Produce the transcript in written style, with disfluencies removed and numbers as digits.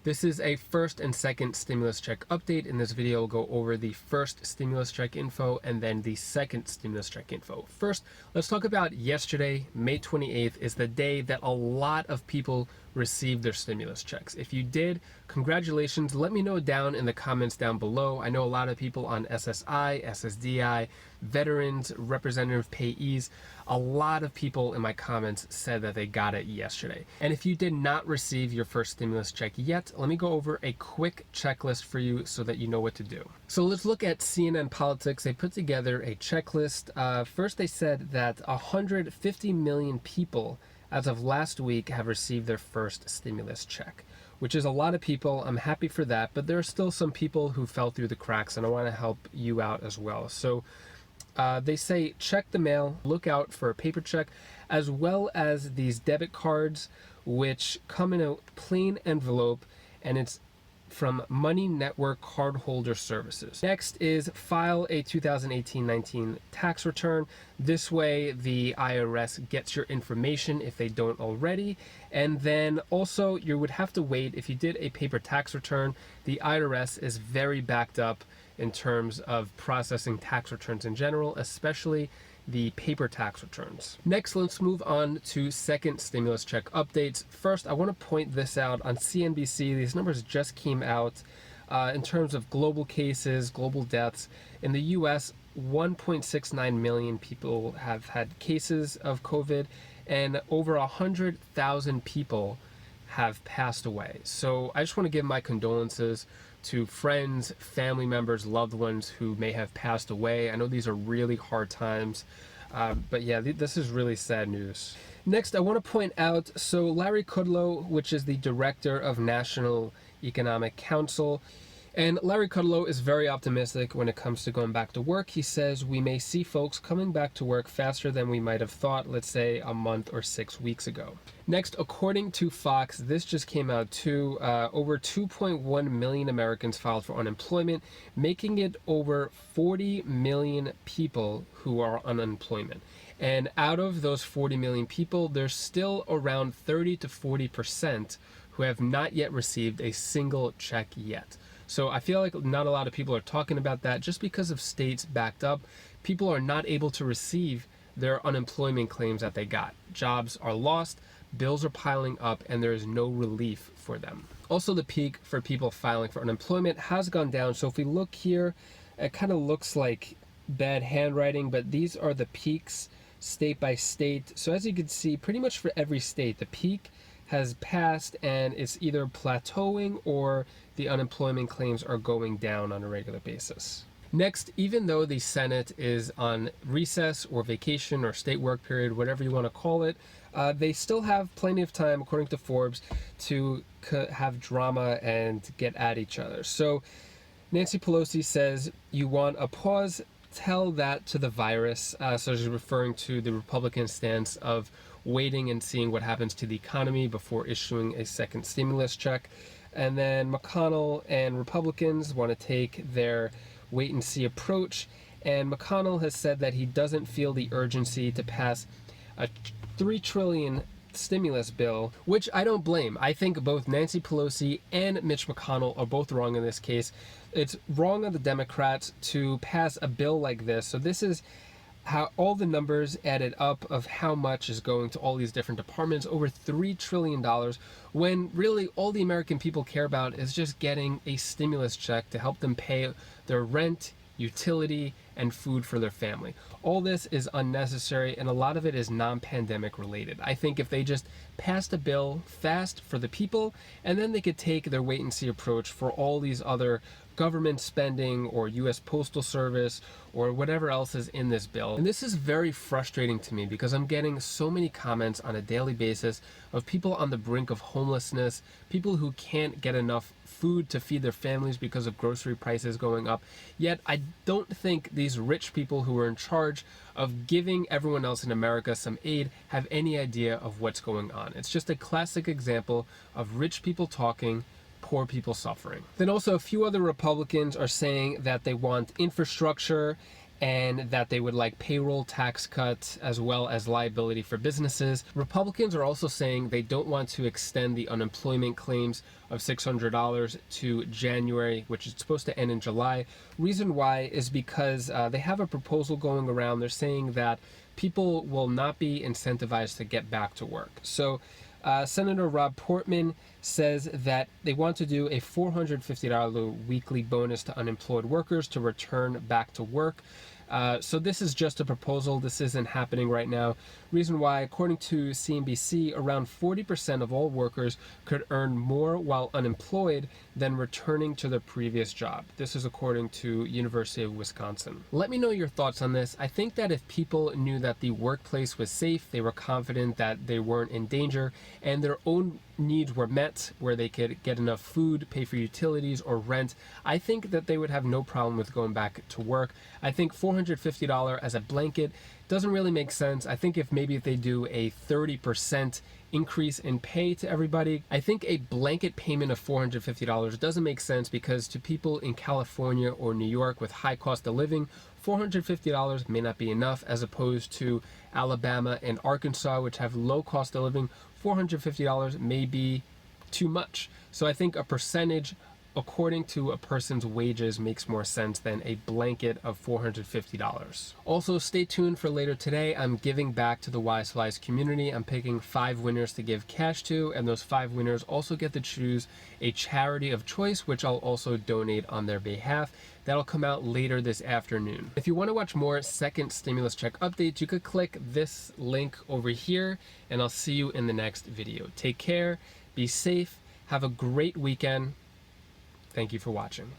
This is a first and second stimulus check update. In this video, we'll go over the first stimulus check info and then the second stimulus check info. First, let's talk about yesterday. May 28th is the day that a lot of people received their stimulus checks. If you did, congratulations. Let me know down in the comments down below. I know a lot of people on SSI, SSDI, veterans, representative payees. A lot of people in my comments said that they got it yesterday. And if you did not receive your first stimulus check yet, let me go over a quick checklist for you so that you know what to do. So let's look at CNN Politics. They put together a checklist. First, they said that 150 million people as of last week have received their first stimulus check, which is a lot of people. I'm happy for that, but there are still some people who fell through the cracks, and I want to help you out as well. So they say check the mail, look out for a paper check, as well as these debit cards, which come in a plain envelope, and it's from Money Network Cardholder Services. Next is file a 2018-19 tax return. This way the IRS gets your information if they don't already. And then also you would have to wait. If you did a paper tax return, the IRS is very backed up in terms of processing tax returns in general, especially the paper tax returns. Next, let's move on to second stimulus check updates. First, I want to point this out on CNBC. These numbers just came out in terms of global cases, global deaths. In the US, 1.69 million people have had cases of COVID, and over 100,000 people have passed away. So I just want to give my condolences to friends, family members, loved ones who may have passed away. I know these are really hard times, but yeah, this is really sad news. Next, I want to point out, so Larry Kudlow, which is the director of National Economic Council, and Larry Kudlow is very optimistic when it comes to going back to work. He says we may see folks coming back to work faster than we might have thought, let's say a month or 6 weeks ago. Next, according to Fox, this just came out too, over 2.1 million Americans filed for unemployment, making it over 40 million people who are on unemployment. And out of those 40 million people, there's still around 30 to 40% who have not yet received a single check yet. So I feel like not a lot of people are talking about that just because of states backed up. People are not able to receive their unemployment claims that they got. Jobs are lost, bills are piling up, and there is no relief for them. Also, the peak for people filing for unemployment has gone down. So if we look here, it kind of looks like bad handwriting, but these are the peaks state by state. So as you can see, pretty much for every state, the peak has passed and it's either plateauing or the unemployment claims are going down on a regular basis. Next, even though the Senate is on recess or vacation or state work period, whatever you want to call it, they still have plenty of time, according to Forbes, to have drama and get at each other. So Nancy Pelosi says, you want a pause? Tell that to the virus. So she's referring to the Republican stance of waiting and seeing what happens to the economy before issuing a second stimulus check. And then McConnell and Republicans want to take their wait and see approach. And McConnell has said that he doesn't feel the urgency to pass a $3 trillion stimulus bill, which I don't blame. I think both Nancy Pelosi and Mitch McConnell are both wrong in this case. It's wrong of the Democrats to pass a bill like this. So this is how all the numbers added up of how much is going to all these different departments, over $3 trillion, when really all the American people care about is just getting a stimulus check to help them pay their rent, utility, and food for their family. All this is unnecessary, and a lot of it is non-pandemic related. I think if they just passed a bill fast for the people, and then they could take their wait and see approach for all these other government spending or US Postal Service or whatever else is in this bill. And this is very frustrating to me because I'm getting so many comments on a daily basis of people on the brink of homelessness, people who can't get enough food to feed their families because of grocery prices going up. Yet I don't think these rich people who are in charge of giving everyone else in America some aid have any idea of what's going on. It's just a classic example of rich people talking, poor people suffering. Then also a few other Republicans are saying that they want infrastructure and that they would like payroll tax cuts as well as liability for businesses. Republicans are also saying they don't want to extend the unemployment claims of $600 to January, which is supposed to end in July. Reason why is because they have a proposal going around. They're saying that people will not be incentivized to get back to work. So Senator Rob Portman says that they want to do a $450 weekly bonus to unemployed workers to return back to work. So this is just a proposal. This isn't happening right now. Reason why, according to CNBC, around 40% of all workers could earn more while unemployed than returning to their previous job. This is according to University of Wisconsin. Let me know your thoughts on this. I think that if people knew that the workplace was safe, they were confident that they weren't in danger, and their own needs were met, where they could get enough food, pay for utilities or rent, I think that they would have no problem with going back to work. I think $450 as a blanket doesn't really make sense. I think if they do a 30% increase in pay to everybody, I think a blanket payment of $450 doesn't make sense, because to people in California or New York with high cost of living, $450 may not be enough, as opposed to Alabama and Arkansas, which have low cost of living. $450 may be too much. So I think a percentage according to a person's wages makes more sense than a blanket of $450. Also, stay tuned for later today. I'm giving back to the Wise Flies community. I'm picking 5 winners to give cash to, and those 5 winners also get to choose a charity of choice, which I'll also donate on their behalf. That'll come out later this afternoon. If you want to watch more second stimulus check updates, you could click this link over here, and I'll see you in the next video. Take care, be safe, have a great weekend. Thank you for watching.